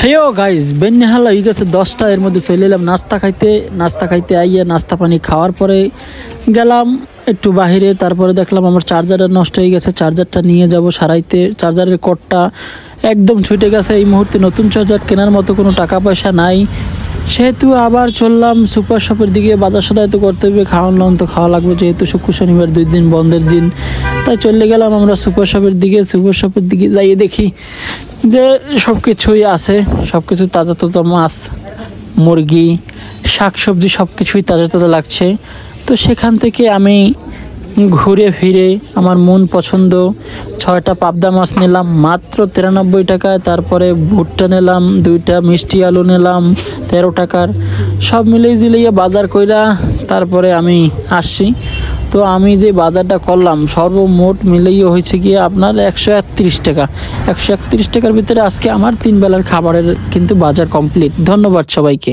হেও গাইজ বেন্যাহাল হয়ে গেছে 10টা। এর মধ্যে চলে এলাম নাস্তা খাইতে আইয়া নাস্তা পানি খাওয়ার পরে গেলাম একটু বাহিরে। তারপরে দেখলাম আমার চার্জারটা নষ্ট হয়ে গেছে, চার্জারটা নিয়ে যাব সারাইতে। চার্জারের কর্ডটা একদম ছুটে গেছে। এই মুহূর্তে নতুন চার্জার কেনার মতো কোনো টাকা পয়সা নাই, সেহেতু আবার চললাম সুপার শপের দিকে। বাজার সদাই তো করতে হবে, খাওয়ান তো খাওয়া লাগবে, যেহেতু শুক্র শনিবার 2 দিন বন্ধের দিন। তাই চলে গেলাম আমরা সুপার শপের দিকে যাইয়ে দেখি যে সব কিছুই আছে, সব কিছু তাজা মাছ, মুরগি, শাকসবজি সব কিছুই তাজা লাগছে। তো সেখান থেকে আমি ঘুরে ফিরে আমার মন পছন্দ 6টা পাবদা মাছ নিলাম মাত্র 93 টাকায়। তারপরে ভুট্টা নিলাম 2টা, মিষ্টি আলু নিলাম 13 টাকার। সব মিলিয়ে জিলিয়ে বাজার কইরা তারপরে আমি আসছি। তো আমি যে বাজারটা করলাম সর্বমোট মিলিয়ে হয়েছে গিয়ে আপনার 131 টাকা। 131 টাকার ভিতরে আজকে আমার 3 বেলার খাবারের কিন্তু বাজার কমপ্লিট। ধন্যবাদ সবাইকে।